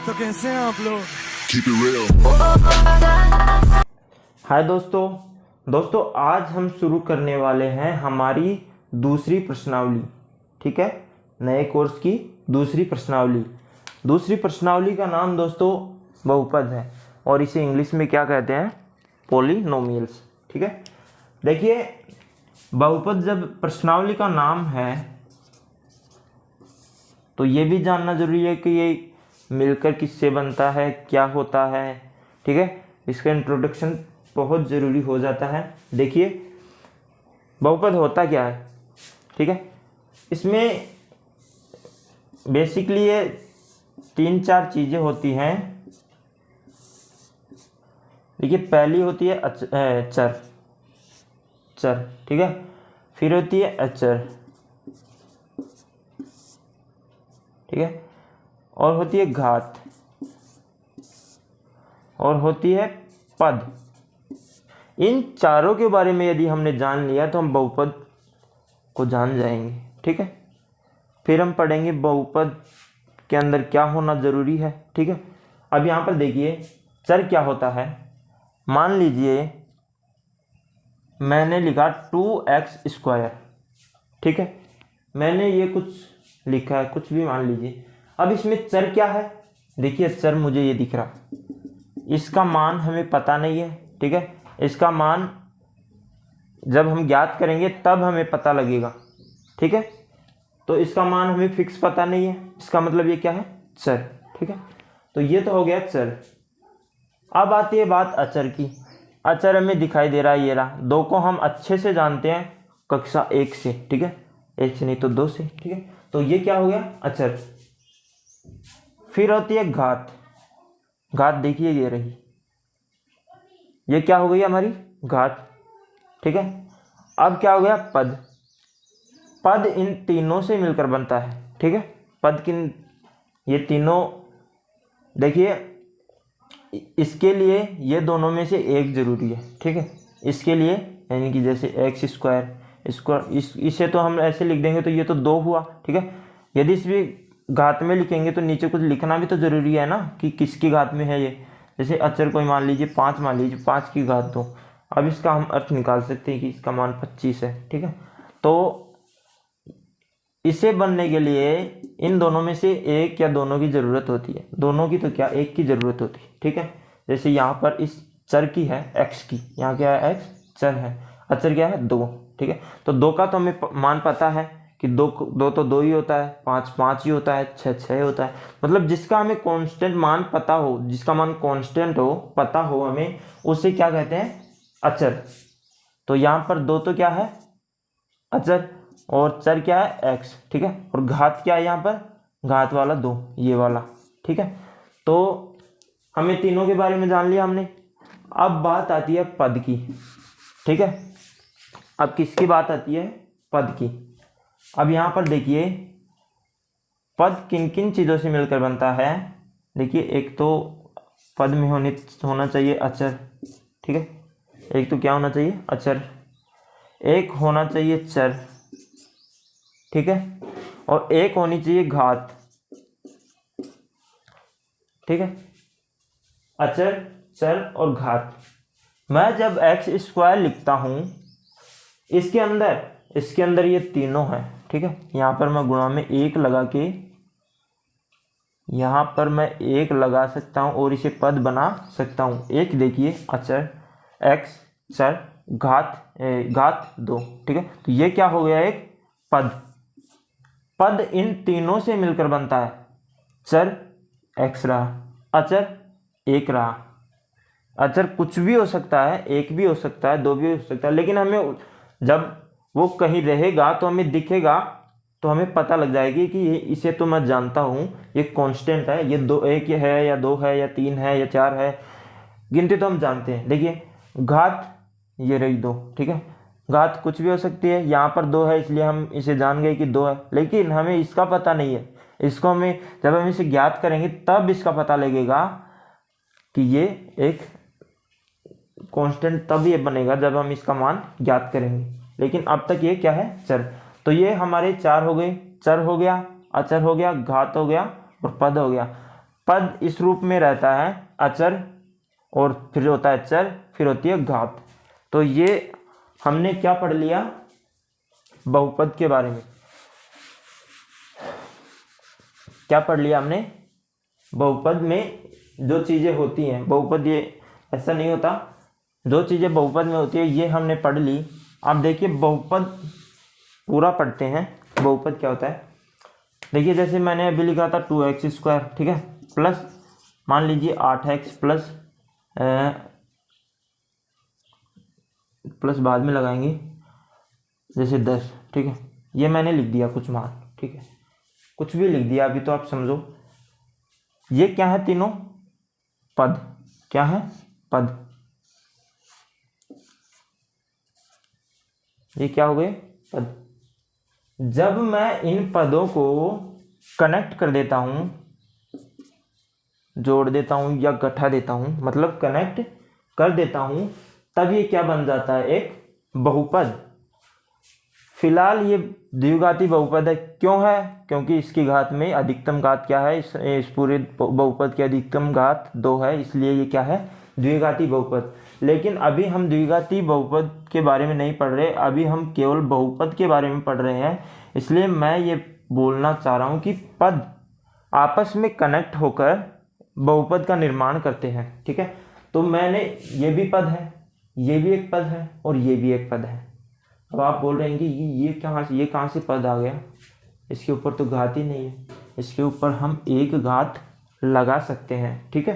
तो कैसे हैं आप लोग? Keep it real. हाय दोस्तों आज हम शुरू करने वाले हैं हमारी दूसरी प्रश्नावली। ठीक है, नए कोर्स की दूसरी प्रश्नावली का नाम दोस्तों बहुपद है और इसे इंग्लिश में क्या कहते हैं? पॉलिनोमियल्स। ठीक है, देखिए बहुपद जब प्रश्नावली का नाम है तो ये भी जानना जरूरी है कि ये मिलकर किससे बनता है, क्या होता है। ठीक है, इसका इंट्रोडक्शन बहुत ज़रूरी हो जाता है। देखिए बहुपद होता क्या है। ठीक है, इसमें बेसिकली ये 3-4 चीज़ें होती हैं। देखिए पहली होती है चर। ठीक है, फिर होती है अचर। ठीक है, और होती है घात और होती है पद। इन चारों के बारे में यदि हमने जान लिया तो हम बहुपद को जान जाएंगे। ठीक है, फिर हम पढ़ेंगे बहुपद के अंदर क्या होना ज़रूरी है। ठीक है, अब यहाँ पर देखिए चर क्या होता है। मान लीजिए मैंने लिखा 2x²। ठीक है, मैंने ये कुछ लिखा है, कुछ भी मान लीजिए। अब इसमें चर क्या है? देखिए चर मुझे ये दिख रहा, इसका मान हमें पता नहीं है। ठीक है, इसका मान जब हम ज्ञात करेंगे तब हमें पता लगेगा। ठीक है, तो इसका मान हमें फिक्स पता नहीं है, इसका मतलब ये क्या है? चर। ठीक है, तो ये तो हो गया चर। अब आती है बात अचर की। अचर हमें दिखाई दे रहा है, ये रहा। 2 को हम अच्छे से जानते हैं कक्षा 1 से। ठीक है, 1 से नहीं तो 2 से। ठीक है, तो ये क्या हो गया? अचर। फिर होती है घात। घात देखिए ये रही, ये क्या हो गई हमारी? घात। ठीक है, अब क्या हो गया? पद। पद इन तीनों से मिलकर बनता है। ठीक है, पद किन, ये तीनों देखिए इसके लिए ये दोनों में से एक जरूरी है। ठीक है, इसके लिए यानी कि जैसे इसे तो हम ऐसे लिख देंगे तो ये तो 2 हुआ। ठीक है, यदि इस भी घात में लिखेंगे तो नीचे कुछ लिखना भी तो जरूरी है ना कि किसकी घात में है ये। जैसे अचर कोई मान लीजिए 5, मान लीजिए 5 की घात 2। अब इसका हम अर्थ निकाल सकते हैं कि इसका मान 25 है। ठीक है, तो इसे बनने के लिए इन दोनों में से एक या दोनों की ज़रूरत होती है। दोनों की तो क्या, एक की ज़रूरत होती है। ठीक है, जैसे यहाँ पर इस चर की है x की, यहाँ क्या है? x चर है, अचर क्या है? 2। ठीक है, तो 2 का तो हमें मान पता है कि 2 तो 2 ही होता है, 5 ही होता है, 6 होता है। मतलब जिसका हमें कांस्टेंट मान पता हो, जिसका मान कांस्टेंट हो, पता हो हमें, उसे क्या कहते हैं? अचर। तो यहाँ पर 2 तो क्या है? अचर, और चर क्या है? x। ठीक है, और घात क्या है यहाँ पर? घात वाला 2, ये वाला। ठीक है, तो हमें तीनों के बारे में जान लिया हमने। अब बात आती है पद की। ठीक है, अब किसकी बात आती है? पद की। अब यहाँ पर देखिए पद किन किन चीज़ों से मिलकर बनता है। देखिए एक तो पद में होना चाहिए अचर। ठीक है, एक तो क्या होना चाहिए? अचर। एक होना चाहिए चर। ठीक है, और एक होनी चाहिए घात। ठीक है, अचर, चर और घात। मैं जब x² लिखता हूं इसके अंदर ये तीनों हैं। ठीक है, यहाँ पर मैं गुणा में 1 लगा के, यहाँ पर मैं 1 लगा सकता हूँ और इसे पद बना सकता हूँ। एक देखिए अचर, x चर, घात 2। ठीक है, तो ये क्या हो गया? एक पद। पद इन तीनों से मिलकर बनता है। चर x रहा, अचर 1 रहा। अचर कुछ भी हो सकता है, 1 भी हो सकता है, 2 भी हो सकता है, लेकिन हमें जब वो कहीं रहेगा तो हमें दिखेगा, तो हमें पता लग जाएगी कि इसे तो मैं जानता हूँ, ये कांस्टेंट है, ये 1 है या 2 है या 3 है या 4 है, गिनती तो हम जानते हैं। देखिए घात ये रही 2। ठीक है, घात कुछ भी हो सकती है, यहाँ पर 2 है इसलिए हम इसे जान गए कि 2 है, लेकिन हमें इसका पता नहीं है। इसको हमें जब हम इसे ज्ञात करेंगे तब इसका पता लगेगा कि ये एक कांस्टेंट, तब ये बनेगा जब हम इसका मान ज्ञात करेंगे। लेकिन अब तक ये क्या है? चर। तो ये हमारे 4 हो गए। चर हो गया, अचर हो गया, घात हो गया और पद हो गया। पद इस रूप में रहता है अचर, और फिर होता है चर, फिर होती है घात। तो ये हमने क्या पढ़ लिया बहुपद के बारे में, क्या पढ़ लिया हमने बहुपद में जो चीज़ें होती हैं। बहुपद ये ऐसा नहीं होता, जो चीज़ें बहुपद में होती है ये हमने पढ़ ली। अब देखिए बहुपद पूरा पढ़ते हैं। बहुपद क्या होता है, देखिए जैसे मैंने अभी लिखा था 2x², ठीक है, प्लस मान लीजिए 8x प्लस बाद में लगाएंगे जैसे 10, ठीक है, ये मैंने लिख दिया कुछ मान, ठीक है, कुछ भी लिख दिया अभी तो आप समझो। ये क्या है, तीनों पद, क्या है पद, ये क्या हो गए पद। जब मैं इन पदों को कनेक्ट कर देता हूं, जोड़ देता हूं या गठा देता हूं, मतलब कनेक्ट कर देता हूं, तब ये क्या बन जाता है, एक बहुपद। फिलहाल ये द्विघाती बहुपद है। क्यों है, क्योंकि इसकी घात में अधिकतम घात क्या है, इस पूरे बहुपद की अधिकतम घात 2 है, इसलिए ये क्या है, द्विघाती बहुपद। लेकिन अभी हम द्विघाती बहुपद के बारे में नहीं पढ़ रहे, अभी हम केवल बहुपद के बारे में पढ़ रहे हैं। इसलिए मैं ये बोलना चाह रहा हूँ कि पद आपस में कनेक्ट होकर बहुपद का निर्माण करते हैं, ठीक है। तो मैंने, ये भी पद है, ये भी एक पद है, और ये भी एक पद है। अब आप बोल रहे हैं कि ये कहाँ से पद आ गया, इसके ऊपर तो घात ही नहीं है, इसके ऊपर हम एक घात लगा सकते हैं, ठीक है।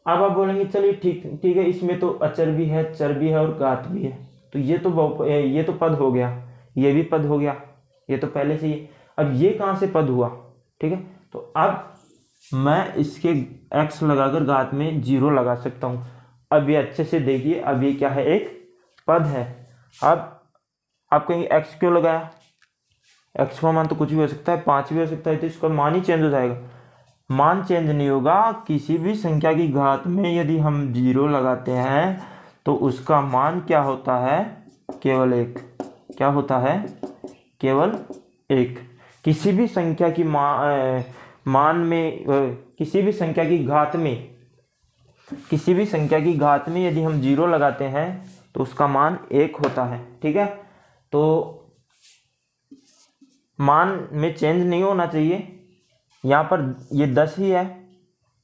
अब आप बोलेंगे चलिए ठीक है, इसमें तो अचर भी है, चर भी है और घात भी है, तो ये तो पद हो गया, ये भी पद हो गया, ये तो पहले से ही। अब ये कहाँ से पद हुआ, ठीक है। तो अब मैं इसके x लगाकर घात में 0 लगा सकता हूँ। अब ये अच्छे से देखिए, अब ये क्या है, एक पद है। अब आप कहेंगे x क्यों लगाया, x का मान तो कुछ भी हो सकता है, 5 भी हो सकता है, तो इसका मान ही चेंज हो जाएगा। मान चेंज नहीं होगा, किसी भी संख्या की घात में यदि हम 0 लगाते हैं तो उसका मान क्या होता है, केवल 1। क्या होता है, केवल 1। किसी भी संख्या की मान में, किसी भी संख्या की घात में, किसी भी संख्या की घात में यदि हम 0 लगाते हैं तो उसका मान 1 होता है, ठीक है। तो मान में चेंज नहीं होना चाहिए। यहाँ पर ये 10 ही है,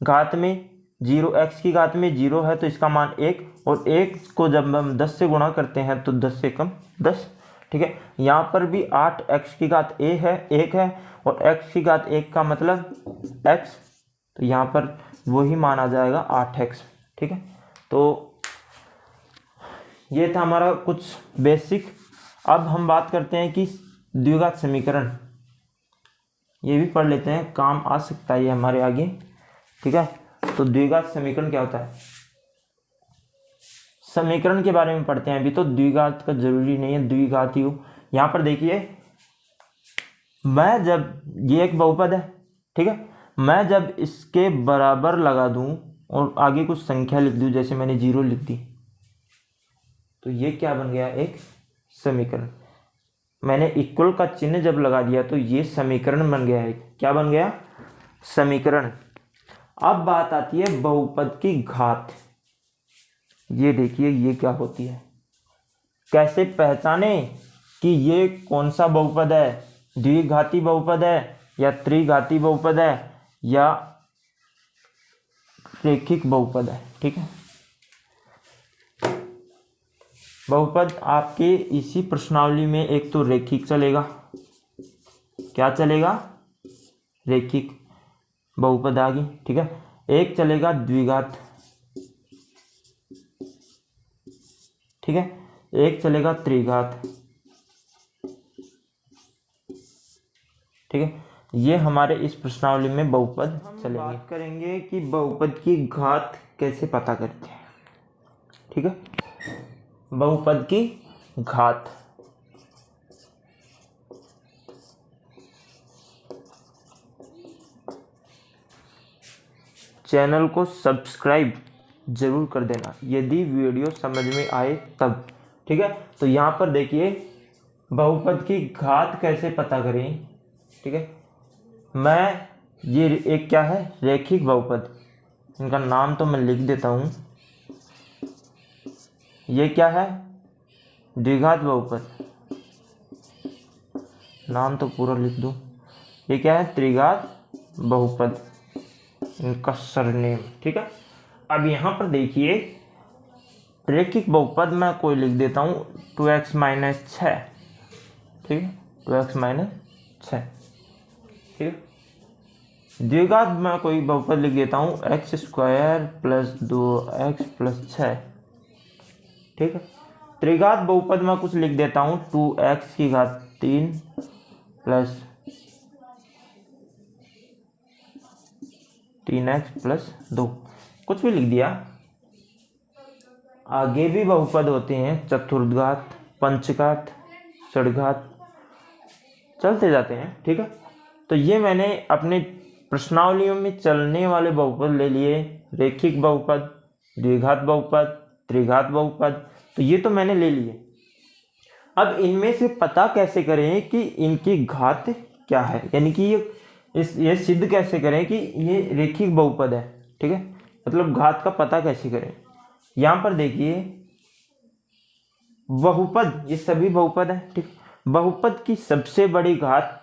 घात में 0, x की घात में 0 है तो इसका मान 1, और 1 को जब हम 10 से गुणा करते हैं तो 10 से कम 10, ठीक है। यहाँ पर भी 8x की घात 1 है, और x की घात 1 का मतलब x, तो यहाँ पर वही मान आ जाएगा 8x, ठीक है। तो ये था हमारा कुछ बेसिक। अब हम बात करते हैं कि द्विघात समीकरण, ये भी पढ़ लेते हैं, काम आ सकता है ये हमारे आगे, ठीक है। तो द्विघात समीकरण क्या होता है, समीकरण के बारे में पढ़ते हैं अभी। तो द्विघात का जरूरी नहीं है द्विघात ही हो। यहाँ पर देखिए, मैं जब, ये एक बहुपद है, ठीक है, मैं जब इसके बराबर लगा दूं और आगे कुछ संख्या लिख दूं, जैसे मैंने 0 लिख दी, तो ये क्या बन गया, एक समीकरण। मैंने इक्वल का चिन्ह जब लगा दिया तो ये समीकरण बन गया है। क्या बन गया, समीकरण। अब बात आती है बहुपद की घात। ये देखिए ये क्या होती है, कैसे पहचाने कि ये कौन सा बहुपद है, द्विघाती बहुपद है या त्रिघाती बहुपद है या रैखिक बहुपद है, ठीक है। बहुपद आपके इसी प्रश्नावली में एक तो रैखिक चलेगा, क्या चलेगा, रैखिक बहुपद आ गई, ठीक है। एक चलेगा द्विघात, ठीक है, एक चलेगा त्रिघात, ठीक है। ये हमारे इस प्रश्नावली में बहुपद चलेंगे। बात करेंगे कि बहुपद की घात कैसे पता करते हैं, ठीक है। बहुपद की घात, चैनल को सब्सक्राइब जरूर कर देना यदि वीडियो समझ में आए तब, ठीक है। तो यहाँ पर देखिए बहुपद की घात कैसे पता करें, ठीक है। मैं ये एक क्या है, रैखिक बहुपद। इनका नाम तो मैं लिख देता हूँ। ये क्या है, द्विघात बहुपद। नाम तो पूरा लिख दूँ। ये क्या है, त्रिघात बहुपद, इनका सरनेम। ठीक है, अब यहाँ पर देखिए रैखिक बहुपद मैं कोई लिख देता हूँ 2x माइनस 6। ठीक है, 2x माइनस 6। ठीक है, द्विघात मैं कोई बहुपद लिख देता हूँ x square plus 2x plus 6। ठीक है, त्रिघात बहुपद मैं कुछ लिख देता हूँ 2x की घात 3 प्लस 3x प्लस 2, कुछ भी लिख दिया। आगे भी बहुपद होते हैं, चतुर्थघात, पंचघात, षड्घात, चलते जाते हैं। ठीक है, तो ये मैंने अपने प्रश्नावलियों में चलने वाले बहुपद ले लिए, रैखिक बहुपद, द्विघात बहुपद, त्रिघात बहुपद, तो ये तो मैंने ले लिए। अब इनमें से पता कैसे करें कि इनकी घात क्या है, यानी कि ये सिद्ध कैसे करें कि ये रैखिक बहुपद है। ठीक है, मतलब घात का पता कैसे करें। यहाँ पर देखिए बहुपद, ये सभी बहुपद है। ठीक, बहुपद की सबसे बड़ी घात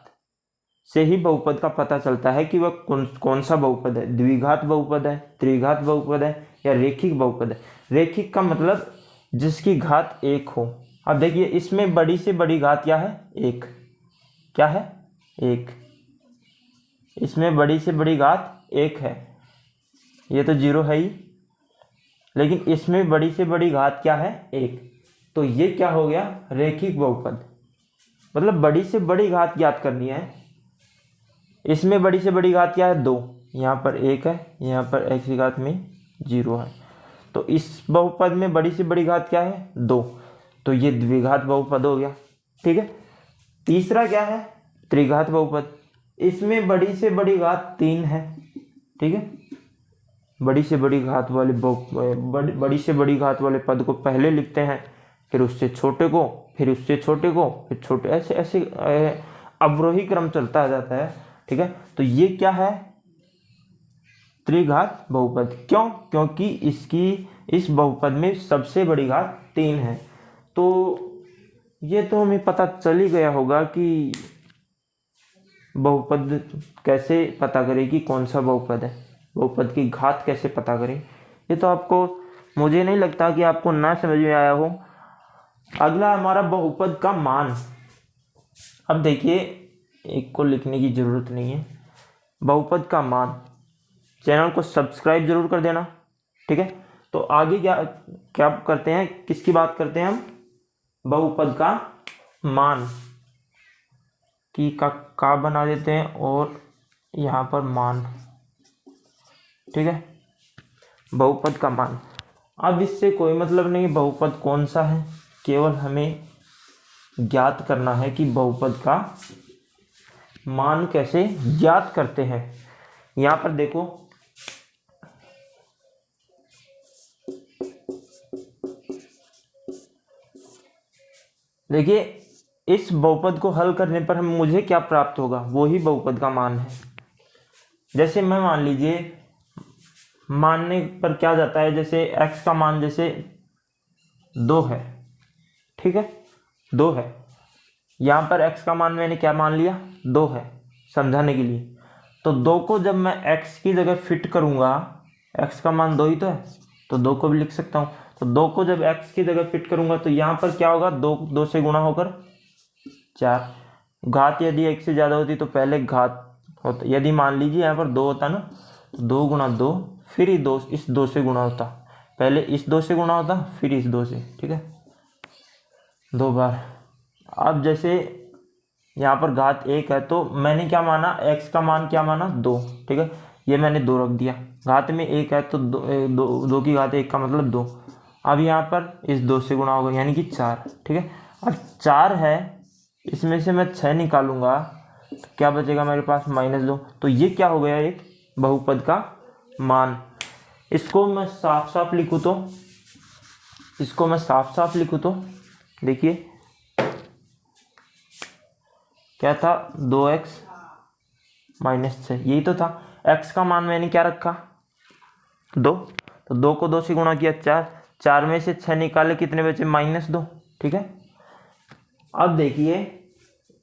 से ही बहुपद का पता चलता है कि वह कौन सा बहुपद है, द्विघात बहुपद है, त्रिघात बहुपद है या रैखिक बहुपद है। रैखिक का मतलब जिसकी घात 1 हो। अब देखिए इसमें बड़ी से बड़ी घात क्या है, 1। क्या है, 1। इसमें बड़ी से बड़ी घात 1 है, ये तो 0 है ही, लेकिन इसमें बड़ी से बड़ी घात क्या है, 1। तो ये क्या हो गया, रैखिक बहुपद। मतलब बड़ी से बड़ी घात ज्ञात करनी है। इसमें बड़ी से बड़ी घात क्या है, 2। यहाँ पर 1 है, यहाँ पर x की घात में 0 है, तो इस बहुपद में बड़ी से बड़ी घात क्या है, 2। तो ये द्विघात बहुपद हो गया। ठीक है, तीसरा क्या है, त्रिघात बहुपद। इसमें बड़ी से बड़ी घात 3 है। ठीक है, बड़ी से बड़ी घात वाले बड़ी से बड़ी घात वाले पद को पहले लिखते हैं, फिर उससे छोटे को, फिर उससे छोटे को, फिर छोटे, ऐसे ऐसे अवरोही क्रम चलता जाता है। ठीक है, तो ये क्या है, त्रिघात बहुपद। क्यों, क्योंकि इस बहुपद में सबसे बड़ी घात 3 है। तो ये तो हमें पता चल ही गया होगा कि बहुपद कैसे पता करें कि कौन सा बहुपद है, बहुपद की घात कैसे पता करें। ये तो आपको, मुझे नहीं लगता कि आपको ना समझ में आया हो। अगला हमारा बहुपद का मान। अब देखिए एक को लिखने की ज़रूरत नहीं है, बहुपद का मान। चैनल को सब्सक्राइब जरूर कर देना। ठीक है, तो आगे क्या क्या करते हैं, किसकी बात करते हैं हम, बहुपद का मान की का बना देते हैं और यहाँ पर मान। ठीक है, बहुपद का मान। अब इससे कोई मतलब नहीं बहुपद कौन सा है, केवल हमें ज्ञात करना है कि बहुपद का मान कैसे ज्ञात करते हैं। यहाँ पर देखो देखिए, इस बहुपद को हल करने पर मुझे क्या प्राप्त होगा, वो ही बहुपद का मान है। जैसे मैं मान लीजिए, मानने पर क्या जाता है, जैसे x का मान जैसे 2 है। ठीक है, 2 है, यहाँ पर x का मान मैंने क्या मान लिया, 2 है, समझाने के लिए। तो 2 को जब मैं x की जगह फिट करूँगा, x का मान 2 ही तो है, तो 2 को भी लिख सकता हूँ। तो 2 को जब x की जगह फिट करूँगा तो यहाँ पर क्या होगा, 2 से गुणा होकर 4। घात यदि 1 से ज़्यादा होती तो पहले घात होता, यदि मान लीजिए यहाँ पर 2 होता ना, तो 2 गुणा 2, फिर इस 2 से गुणा होता, पहले इस 2 से गुणा होता, फिर इस 2 से। ठीक है, 2 बार। अब जैसे यहाँ पर घात 1 है, तो मैंने क्या माना, x का मान क्या माना, 2। ठीक है, ये मैंने 2 रख दिया। घात में 1 है तो 2 की घात 1 का मतलब 2। अब यहाँ पर इस 2 से गुणा होगा, यानी कि 4। ठीक है, अब 4 है, इसमें से मैं 6 निकालूंगा तो क्या बचेगा मेरे पास, -2। तो ये क्या हो गया, एक बहुपद का मान। इसको मैं साफ साफ लिखूँ तो देखिए क्या था, 2x -6, यही तो था। x का मान मैंने क्या रखा 2, तो 2 को 2 से गुणा किया 4, 4 में से 6 निकाले कितने बचे -2, ठीक है। अब देखिए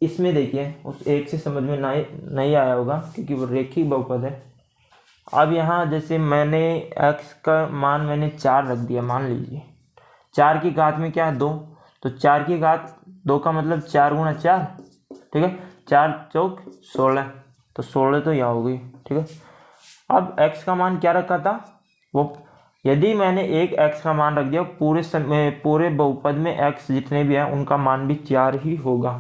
इसमें देखिए उस एक से समझ में नहीं आया होगा क्योंकि वो रेखिक बहुपद है। अब यहाँ जैसे मैंने x का मान मैंने 4 रख दिया, मान लीजिए 4 की घात में क्या है 2, तो 4 की घात 2 का मतलब 4 गुणा 4, ठीक है, 4 चौक 16, तो 16 तो यहाँ हो गई, ठीक है। अब x का मान क्या रखा था वो, यदि मैंने एक x का मान रख दिया पूरे बहुपद में x जितने भी हैं उनका मान भी 4 ही होगा,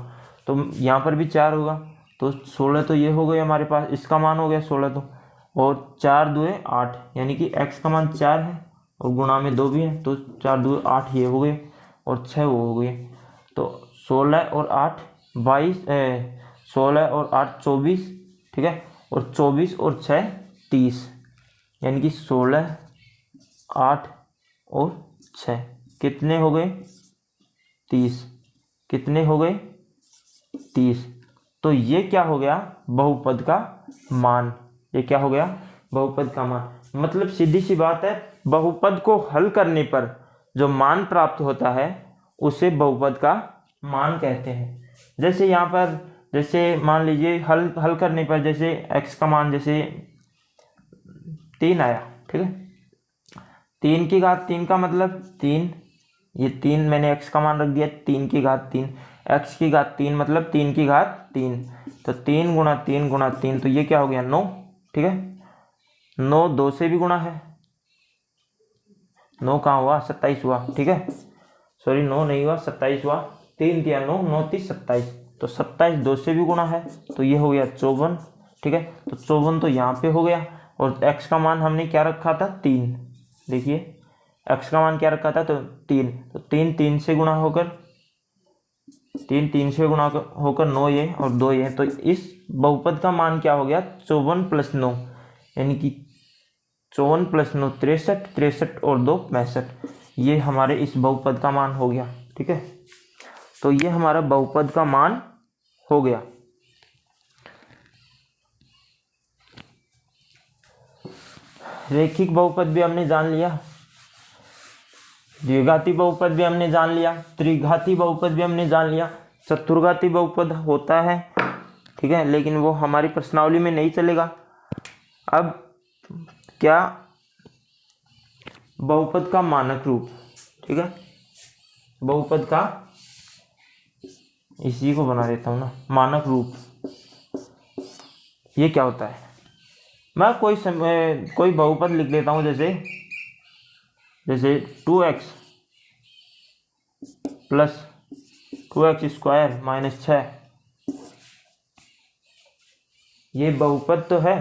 तो यहाँ पर भी 4 होगा, तो 16 तो ये हो गए हमारे पास, इसका मान हो गया 16, तो और 4 2 8, यानी कि x का मान 4 है और गुणा में 2 भी है, तो 4 2 8 ये हो गए और 6 वो हो गए, तो 16 और 8 22, 16 और 8 24, ठीक है, और 24 और 6 30, यानी कि 16 8 और 6 कितने हो गए 30, कितने हो गए 30। तो ये क्या हो गया बहुपद का मान, ये क्या हो गया बहुपद का मान। मतलब सीधी सी बात है, बहुपद को हल करने पर जो मान प्राप्त होता है उसे बहुपद का मान कहते हैं। जैसे यहाँ पर जैसे मान लीजिए हल करने पर जैसे x का मान जैसे 3 आया, ठीक है, 3 की घात 3 का मतलब 3, ये 3 मैंने x का मान रख दिया 3 की घात 3, x की घात 3 मतलब 3 की घात 3, तो 3 गुणा 3 गुणा 3, तो ये क्या हो गया 9, ठीक है, 9 2 से भी गुणा है, 9 कहाँ हुआ 27 हुआ, ठीक है, सॉरी 9 नहीं हुआ 27 हुआ, 3 दिया 9 9 30 27, तो 27 2 से भी गुणा है, तो ये हो गया 54, ठीक है, तो 54 तो यहाँ पे हो गया। और x का मान हमने क्या रखा था 3, देखिए x का मान क्या रखा था तो 3, तो 3 3 से गुणा होकर 3 3 से गुणा होकर 9 ये और 2 ये, तो इस बहुपद का मान क्या हो गया 54 + 9, यानी कि 54 + 9 63, 63 और 2 65, ये हमारे इस बहुपद का मान हो गया, ठीक है। तो ये हमारा बहुपद का मान हो गया। रेखिक बहुपद भी हमने जान लिया, द्विघाती बहुपद भी हमने जान लिया, त्रिघाती बहुपद भी हमने जान लिया, चतुर्घाती बहुपद होता है, ठीक है, लेकिन वो हमारी प्रश्नावली में नहीं चलेगा। अब क्या बहुपद का मानक रूप, ठीक है, बहुपद का इसी को बना देता हूँ ना मानक रूप, ये क्या होता है। मैं कोई बहुपद लिख लेता हूँ, जैसे 2x + 2x² -6, ये बहुपद तो है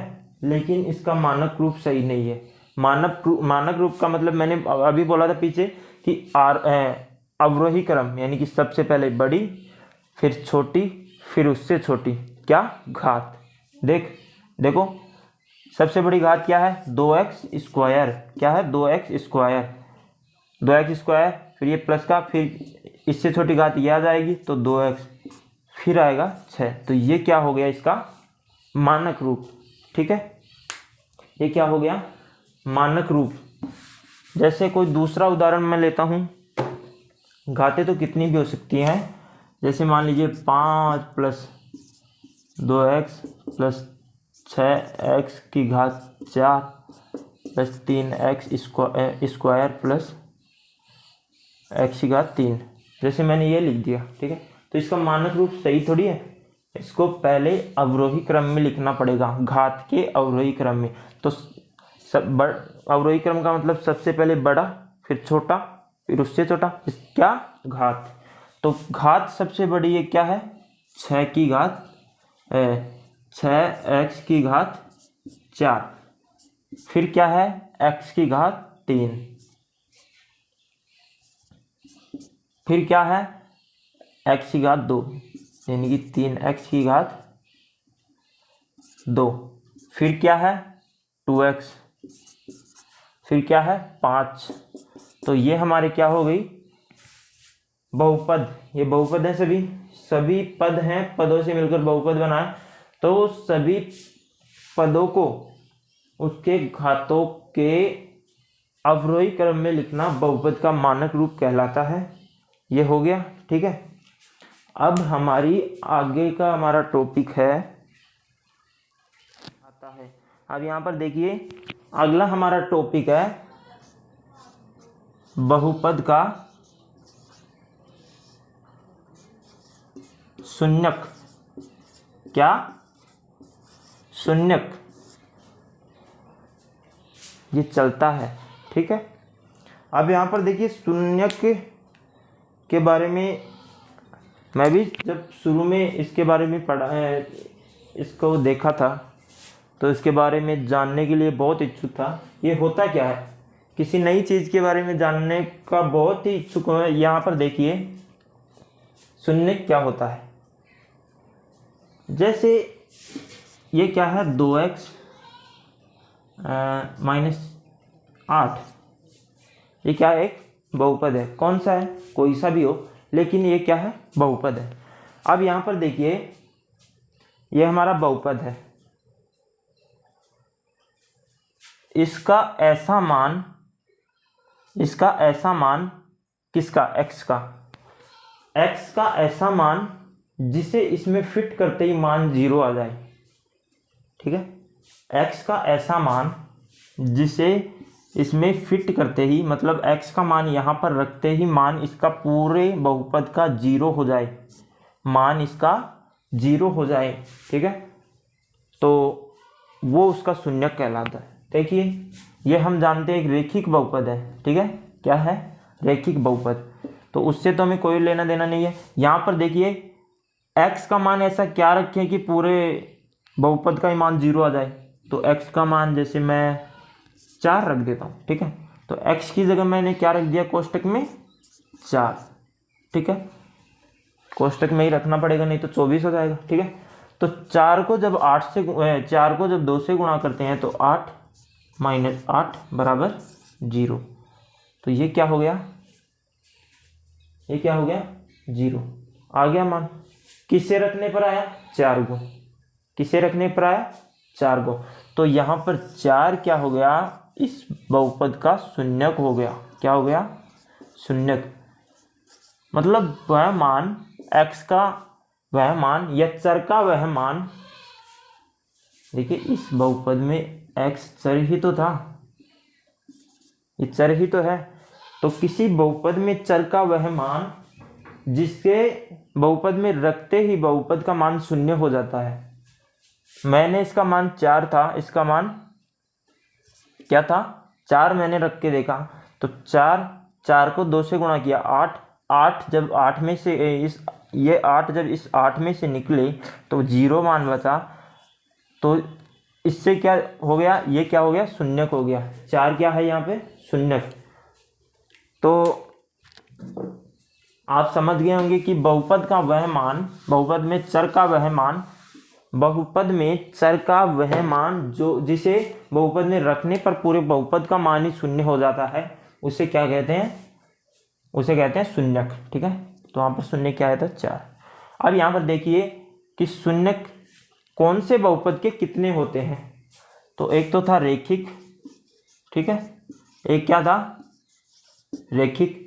लेकिन इसका मानक रूप सही नहीं है। मानक रूप का मतलब मैंने अभी बोला था पीछे कि अवरोही क्रम, यानी कि सबसे पहले बड़ी फिर छोटी फिर उससे छोटी क्या घात। देखो सबसे बड़ी घात क्या है 2x², क्या है 2x², 2x², फिर ये प्लस का, फिर इससे छोटी घात ये आ जाएगी तो 2x, फिर आएगा 6, तो ये क्या हो गया इसका मानक रूप, ठीक है, ये क्या हो गया मानक रूप। जैसे कोई दूसरा उदाहरण मैं लेता हूँ, घातें तो कितनी भी हो सकती हैं, जैसे मान लीजिए 5 + 2x + 6x की घात 4 + 3x² + x की घात 3, जैसे मैंने ये लिख दिया, ठीक है, तो इसका मानक रूप सही थोड़ी है, इसको पहले अवरोही क्रम में लिखना पड़ेगा, घात के अवरोही क्रम में। तो अवरोही क्रम का मतलब सबसे पहले बड़ा फिर छोटा फिर उससे छोटा, क्या घात। तो घात सबसे बड़ी ये क्या है 6 की घात 6x की घात 4, फिर क्या है x की घात 3, फिर क्या है x की घात 2, यानी कि 3x की घात 2, फिर क्या है 2x, फिर क्या है 5। तो ये हमारे क्या हो गई बहुपद, ये बहुपद है, सभी पद हैं, पदों से मिलकर बहुपद बना है, तो सभी पदों को उसके घातों के अवरोही क्रम में लिखना बहुपद का मानक रूप कहलाता है। ये हो गया, ठीक है। अब हमारी आगे का हमारा टॉपिक है आता है, अब यहाँ पर देखिए अगला हमारा टॉपिक है बहुपद का शून्यक। क्या? शून्यक। ये चलता है, ठीक है। अब यहाँ पर देखिए शून्यक के बारे में मैं भी जब शुरू में इसके बारे में पढ़ा इसको देखा था तो इसके बारे में जानने के लिए बहुत इच्छुक था। ये होता क्या है, किसी नई चीज़ के बारे में जानने का बहुत ही इच्छुक हूँ। यहाँ पर देखिए शून्यक क्या होता है। जैसे ये क्या है, 2x -8, ये क्या है, एक बहुपद है। कौन सा है? कोई सा भी हो, लेकिन ये क्या है, बहुपद है। अब यहाँ पर देखिए ये हमारा बहुपद है, इसका ऐसा मान किसका? x का। x का ऐसा मान जिसे इसमें फिट करते ही मान 0 आ जाए, ठीक है। x का ऐसा मान जिसे इसमें फिट करते ही, मतलब x का मान यहाँ पर रखते ही मान इसका पूरे बहुपद का 0 हो जाए, मान इसका 0 हो जाए, ठीक है, तो वो उसका शून्यक कहलाता है। देखिए ये हम जानते हैं एक रेखिक बहुपद है, ठीक है। क्या है? रेखिक बहुपद। तो उससे तो हमें कोई लेना देना नहीं है। यहाँ पर देखिए x का मान ऐसा क्या रखें कि पूरे बहुपद का ही मान 0 आ जाए। तो x का मान जैसे मैं 4 रख देता हूँ, ठीक है। तो x की जगह मैंने क्या रख दिया कोष्टक में? 4, ठीक है। कोष्टक में ही रखना पड़ेगा, नहीं तो 24 हो जाएगा, ठीक है। तो 4 को जब 2 से गुणा करते हैं तो 8 - 8 बराबर 0। तो ये क्या हो गया? ये क्या हो गया? 0 आ गया मान। किससे रखने पर आया? 4 को। किसे रखने पर आया? 4 को। तो यहाँ पर 4 क्या हो गया? इस बहुपद का शून्यक हो गया। क्या हो गया? शून्यक। मतलब वह मान x का वह मान या चर का वह मान, देखिए इस बहुपद में x चर ही तो था, ये चर ही तो है। तो किसी बहुपद में चर का वह मान जिसके बहुपद में रखते ही बहुपद का मान 0 हो जाता है। मैंने इसका मान 4 था, इसका मान क्या था? 4 मैंने रख के देखा तो 4 को 2 से गुणा किया 8 जब 8 में से ये 8 जब इस 8 में से निकले तो 0 मान बचा। तो इससे क्या हो गया? ये क्या हो गया? शून्यक हो गया। 4 क्या है यहाँ पे? शून्यक। तो आप समझ गए होंगे कि बहुपद का वह मान, बहुपद में चर का वह मान, बहुपद में चर का वह मान जो जिसे बहुपद में रखने पर पूरे बहुपद का मान ही 0 हो जाता है, उसे क्या कहते हैं? उसे कहते हैं शून्यक, ठीक है। तो वहाँ पर शून्यक क्या है? था 4। अब यहाँ पर देखिए कि शून्यक कौन से बहुपद के कितने होते हैं। तो एक तो था रेखिक, ठीक है। एक क्या था? रेखिक।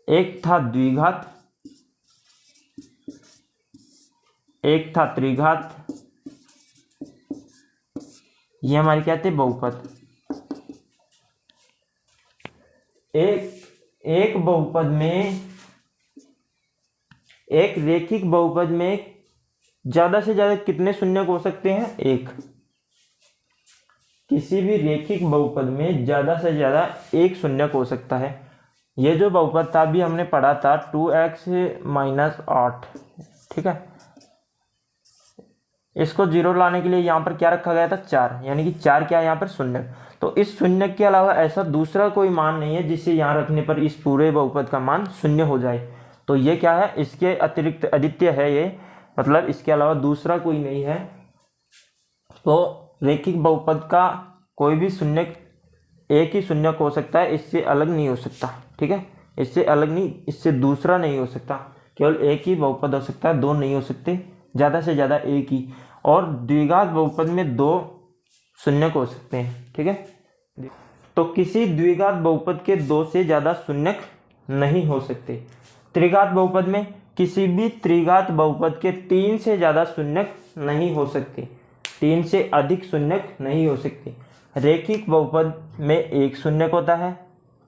एक था द्विघात, एक था त्रिघात। ये हमारे क्या थे? बहुपद। एक बहुपद में, एक रेखिक बहुपद में ज्यादा से ज्यादा कितने शून्यक हो सकते हैं? 1। किसी भी रेखिक बहुपद में ज्यादा से ज्यादा 1 शून्यक हो सकता है। ये जो बहुपद था अभी हमने पढ़ा था 2x - 8, ठीक है। इसको 0 लाने के लिए यहाँ पर क्या रखा गया था? 4, यानी कि 4 क्या है यहाँ पर? शून्यक। तो इस शून्यक के अलावा ऐसा दूसरा कोई मान नहीं है जिसे यहाँ रखने पर इस पूरे बहुपद का मान 0 हो जाए। तो ये क्या है? इसके अतिरिक्त अद्वितीय है ये, मतलब इसके अलावा दूसरा कोई नहीं है। तो रेखिक बहुपद का कोई भी शून्यक एक ही शून्यक हो सकता है, इससे अलग नहीं हो सकता, ठीक है। इससे अलग नहीं, इससे दूसरा नहीं हो सकता। केवल एक ही बहुपद हो सकता है, 2 नहीं हो सकते, ज़्यादा से ज़्यादा एक ही। और द्विघात बहुपद में 2 शून्यक हो सकते हैं। ठीक है, तो किसी द्विघात बहुपद के 2 से ज़्यादा शून्यक नहीं हो सकते। त्रिघात बहुपद में किसी भी त्रिघात बहुपद के 3 से ज़्यादा शून्यक नहीं हो सकते, 3 से अधिक शून्यक नहीं हो सकते। रैखिक बहुपद में एक शून्यक होता है,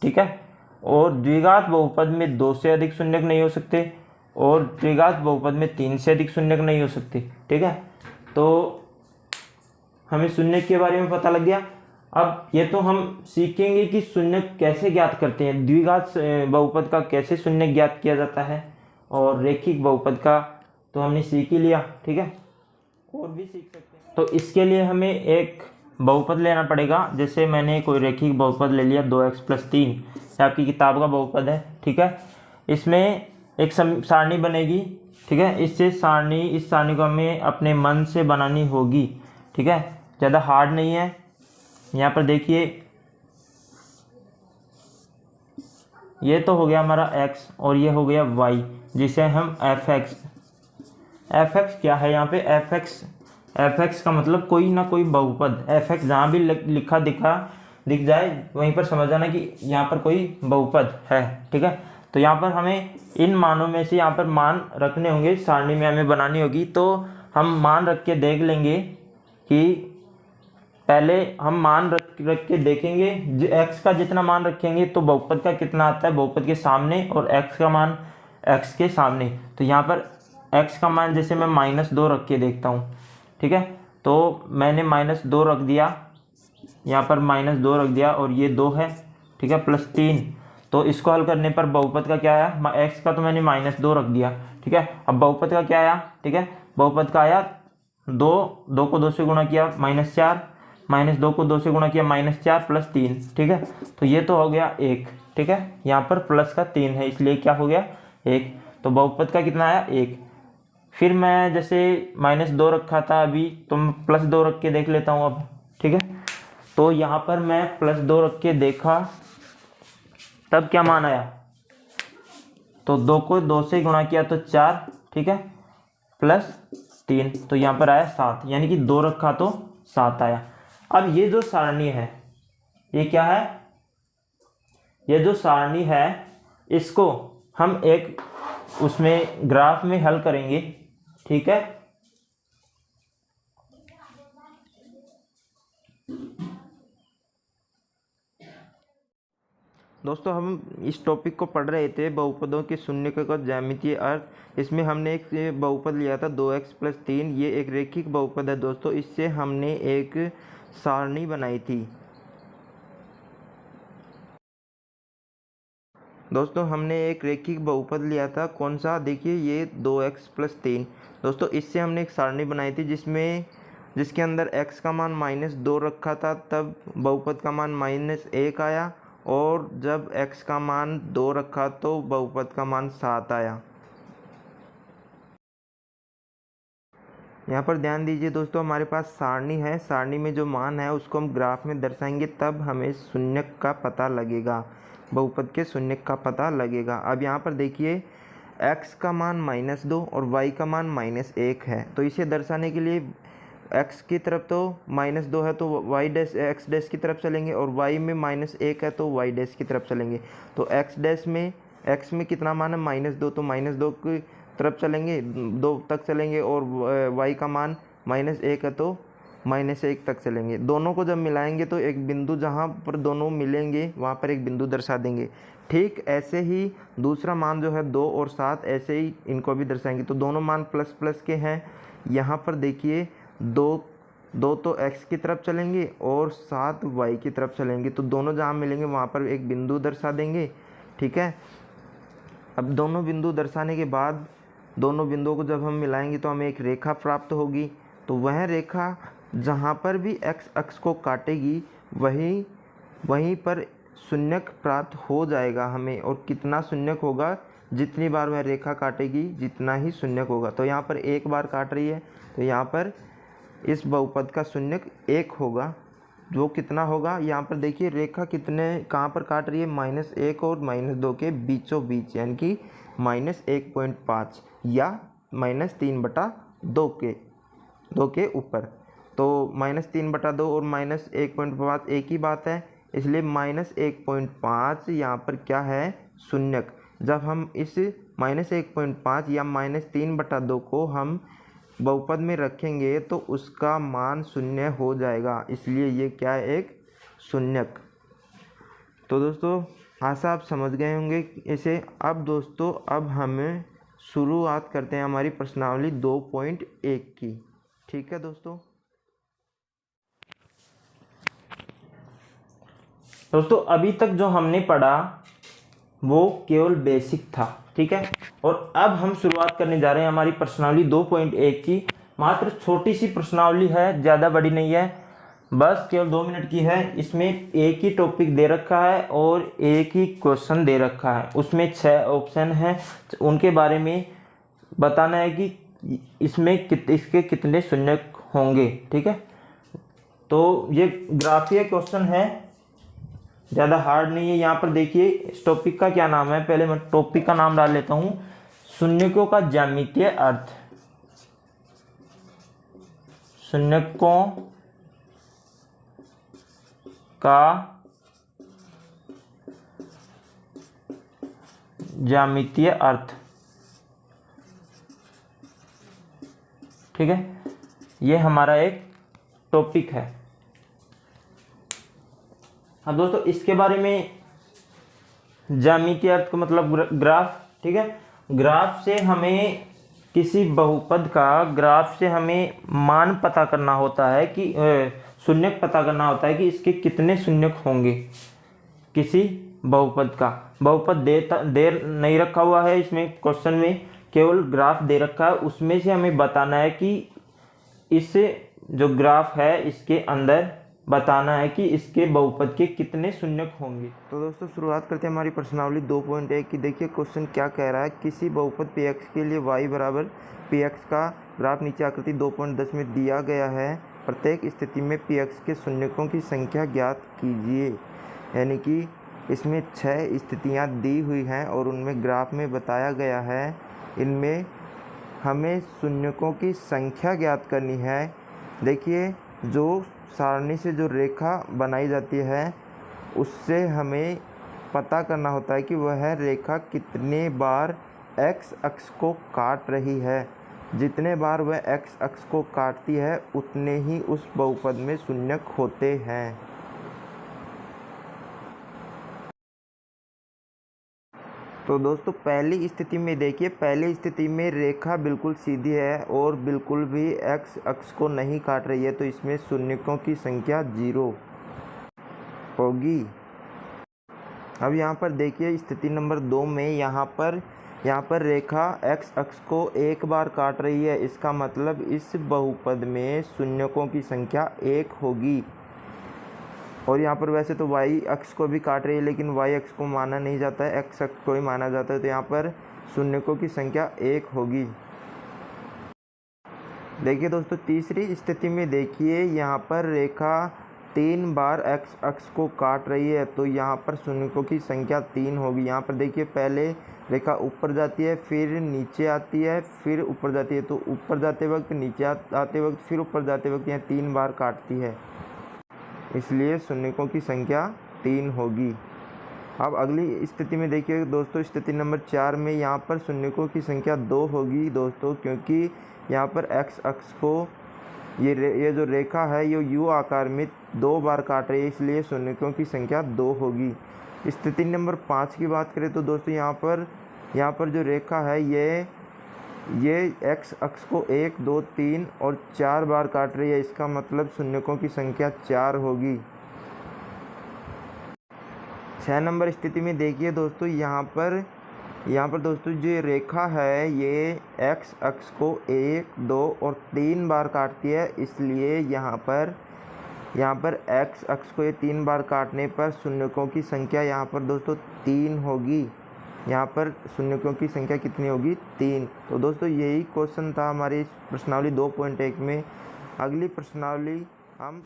ठीक है, और द्विघात बहुपद में 2 से अधिक शून्यक नहीं हो सकते, और त्रिघात बहुपद में 3 से अधिक शून्यक नहीं हो सकते। ठीक है, तो हमें शून्यक के बारे में पता लग गया। अब ये तो हम सीखेंगे कि शून्यक कैसे ज्ञात करते हैं, द्विघात बहुपद का कैसे शून्यक ज्ञात किया जाता है, और रैखिक बहुपद का तो हमने सीख ही लिया। ठीक है, और भी सीख सकते हैं। तो इसके लिए हमें एक बहुपद लेना पड़ेगा। जैसे मैंने कोई रैखिक बहुपद ले लिया 2x + 3, ये आपकी किताब का बहुपद है। ठीक है, इसमें एक सारणी बनेगी। ठीक है, इस सारणी को हमें अपने मन से बनानी होगी। ठीक है, ज़्यादा हार्ड नहीं है। यहाँ पर देखिए, ये तो हो गया हमारा x और ये हो गया y, जिसे हम fx क्या है यहाँ पे, fx का मतलब कोई ना कोई बहुपद। fx जहाँ भी लिखा दिख जाए वहीं पर समझ जाना कि यहाँ पर कोई बहुपद है। ठीक है, तो यहाँ पर हमें इन मानों में से यहाँ पर मान रखने होंगे, सारणी में हमें बनानी होगी। तो हम मान रख के देख लेंगे कि पहले हम मान रख के देखेंगे x का जितना मान रखेंगे तो बहुपद का कितना आता है बहुपद के सामने, और x का मान x के सामने। तो यहाँ पर x का मान जैसे मैं -2 रख के देखता हूँ। ठीक है, तो मैंने -2 रख दिया, यहाँ पर -2 रख दिया, और ये 2 है। ठीक है, +3। तो इसको हल करने पर बहुपद का क्या आया, x का तो मैंने -2 रख दिया। ठीक है, अब बहुपद का क्या आया, ठीक है, बहुपद का आया 2 को 2 से गुणा किया -4, -2 को 2 से गुणा किया -4 + 3। ठीक है, तो ये तो हो गया 1। ठीक है, यहाँ पर प्लस का 3 है इसलिए क्या हो गया 1। तो बहुपद का कितना आया 1। फिर मैं जैसे -2 रखा था अभी, तो मैं +2 रख के देख लेता हूँ अब। ठीक है, तो यहाँ पर मैं +2 रख के देखा, तब क्या मान आया, तो 2 को 2 से गुणा किया तो 4। ठीक है, +3, तो यहाँ पर आया 7, यानी कि 2 रखा तो 7 आया। अब ये जो सारणी है, ये क्या है, ये जो सारणी है इसको हम एक उसमें ग्राफ में हल करेंगे। ठीक है, दोस्तों हम इस टॉपिक को पढ़ रहे थे, बहुपदों के शून्यक का ज्यामितीय अर्थ। इसमें हमने एक बहुपद लिया था 2x + 3, ये एक रैखिक बहुपद है दोस्तों। इससे हमने एक सारणी बनाई थी। दोस्तों हमने एक रैखिक बहुपद लिया था, कौन सा, देखिए ये 2x + 3। दोस्तों इससे हमने एक सारणी बनाई थी जिसके अंदर x का मान -2 रखा था, तब बहुपद का मान -1 आया, और जब x का मान 2 रखा तो बहुपद का मान 7 आया। यहाँ पर ध्यान दीजिए दोस्तों, हमारे पास सारणी है, सारणी में जो मान है उसको हम ग्राफ में दर्शाएंगे, तब हमें शून्यक का पता लगेगा, बहुपद के शून्यक का पता लगेगा। अब यहाँ पर देखिए x का मान -2 और y का मान -1 है, तो इसे दर्शाने के लिए x की तरफ तो -2 है तो x डैश की तरफ चलेंगे, और y में -1 है तो y डैश की तरफ चलेंगे। तो x में कितना मान है -2, तो -2 की तरफ चलेंगे, 2 तक चलेंगे, और y का मान -1 है तो -1 तक चलेंगे। दोनों को जब मिलाएंगे तो एक बिंदु जहाँ पर दोनों मिलेंगे वहाँ पर एक बिंदु दर्शा देंगे। ठीक ऐसे ही दूसरा मान जो है 2 और 7, ऐसे ही इनको भी दर्शाएंगे। तो दोनों मान प्लस के हैं। यहाँ पर देखिए 2 तो x की तरफ चलेंगे और 7 y की तरफ चलेंगे, तो दोनों जहाँ मिलेंगे वहाँ पर एक बिंदु दर्शा देंगे। ठीक है, अब दोनों बिंदु दर्शाने के बाद दोनों बिंदुओं को जब हम मिलाएंगे तो हमें एक रेखा प्राप्त होगी। तो वह रेखा जहाँ पर भी x अक्ष को काटेगी वहीं पर शून्यक प्राप्त हो जाएगा हमें, और कितना शून्यक होगा, जितनी बार वह रेखा काटेगी जितना ही शून्यक होगा। तो यहाँ पर एक बार काट रही है, तो यहाँ पर इस बहुपद का शून्यक 1 होगा, जो कितना होगा, यहाँ पर देखिए रेखा कहाँ पर काट रही है, -1 और -2 के बीचों बीच, यानी कि -1.5 या -3/2 के ऊपर। तो -3/2 और -1.5 एक ही बात है, इसलिए -1.5 यहाँ पर क्या है, शून्यक। जब हम इस -1.5 या -3/2 को हम बहुपद में रखेंगे तो उसका मान शून्य हो जाएगा, इसलिए ये क्या है, एक शून्यक। तो दोस्तों आशा आप समझ गए होंगे इसे। अब दोस्तों अब हमें शुरुआत करते हैं हमारी प्रश्नावली 2.1 की। ठीक है दोस्तों अभी तक जो हमने पढ़ा वो केवल बेसिक था, ठीक है। और अब हम शुरुआत करने जा रहे हैं हमारी प्रश्नावली 2.1 की। मात्र छोटी सी प्रश्नावली है, ज़्यादा बड़ी नहीं है, बस केवल 2 मिनट की है। इसमें एक ही टॉपिक दे रखा है और एक ही क्वेश्चन दे रखा है, उसमें 6 ऑप्शन हैं, उनके बारे में बताना है कि इसमें इसके कितने शून्यक होंगे, ठीक है। तो ये ग्राफीय क्वेश्चन है, ज़्यादा हार्ड नहीं है। यहाँ पर देखिए इस टॉपिक का क्या नाम है, पहले मैं टॉपिक का नाम डाल लेता हूँ, शून्यकों का ज्यामितीय अर्थ। शून्यकों का ज्यामितीय अर्थ, ठीक है, ये हमारा एक टॉपिक है। अब दोस्तों इसके बारे में, ज्यामितीय अर्थ का मतलब ग्राफ, ठीक है। ग्राफ से हमें किसी बहुपद का, ग्राफ से हमें मान पता करना होता है कि शून्यक पता करना होता है कि इसके कितने शून्यक होंगे किसी बहुपद का। बहुपद दे नहीं रखा हुआ है इसमें क्वेश्चन में, केवल ग्राफ दे रखा है, उसमें से हमें बताना है कि इस जो ग्राफ है इसके अंदर बताना है कि इसके बहुपद के कितने शून्यक होंगे। तो दोस्तों शुरुआत करते हैं हमारी प्रश्नावली 2.1 की। देखिए क्वेश्चन क्या कह रहा है, किसी बहुपद px के लिए y बराबर px का ग्राफ नीचे आकृति 2.10 में दिया गया है। प्रत्येक स्थिति में px के शून्यकों की संख्या ज्ञात कीजिए। यानी कि इसमें 6 स्थितियाँ दी हुई हैं और उनमें ग्राफ में बताया गया है, इनमें हमें शून्यकों की संख्या ज्ञात करनी है। देखिए जो सारणी से जो रेखा बनाई जाती है उससे हमें पता करना होता है कि वह रेखा कितने बार x अक्ष को काट रही है। जितने बार वह x अक्ष को काटती है उतने ही उस बहुपद में शून्यक होते हैं। तो दोस्तों पहली स्थिति में देखिए, पहली स्थिति में रेखा बिल्कुल सीधी है और बिल्कुल भी x अक्ष को नहीं काट रही है, तो इसमें शून्यकों की संख्या 0 होगी। अब यहाँ पर देखिए स्थिति नंबर 2 में यहाँ पर रेखा x अक्ष को एक बार काट रही है, इसका मतलब इस बहुपद में शून्यकों की संख्या 1 होगी। और यहाँ पर वैसे तो y अक्ष को भी काट रही है, लेकिन y अक्ष को माना नहीं जाता है, x अक्ष को ही माना जाता है, तो यहाँ पर शून्यकों की संख्या 1 होगी। देखिए दोस्तों तीसरी स्थिति में देखिए यहाँ पर रेखा 3 बार x अक्ष को काट रही है, तो यहाँ पर शून्यकों की संख्या 3 होगी। यहाँ पर देखिए पहले रेखा ऊपर जाती है, फिर नीचे आती है, फिर ऊपर जाती है, तो ऊपर जाते वक्त, नीचे आते वक्त, फिर ऊपर जाते वक्त यहाँ 3 बार काटती है, इसलिए शून्यकों की संख्या 3 होगी। अब अगली स्थिति में देखिए दोस्तों, स्थिति नंबर 4 में यहाँ पर शून्यकों की संख्या 2 होगी दोस्तों, क्योंकि यहाँ पर x अक्ष को ये जो रेखा है ये U आकार में 2 बार काट रही है, इसलिए शून्यकों की संख्या 2 होगी। स्थिति नंबर 5 की बात करें तो दोस्तों यहाँ पर जो रेखा है ये x अक्ष को 1, 2, 3 और 4 बार काट रही है, इसका मतलब शून्यकों की संख्या 4 होगी। 6 नंबर स्थिति में देखिए दोस्तों यहाँ पर दोस्तों जो रेखा है ये x अक्ष को 1, 2 और 3 बार काटती है, इसलिए यहाँ पर x अक्ष को ये 3 बार काटने पर शून्यकों की संख्या यहाँ पर दोस्तों 3 होगी। यहाँ पर शून्यकों की संख्या कितनी होगी? 3। तो दोस्तों यही क्वेश्चन था हमारी प्रश्नावली 2.1 में। अगली प्रश्नावली हम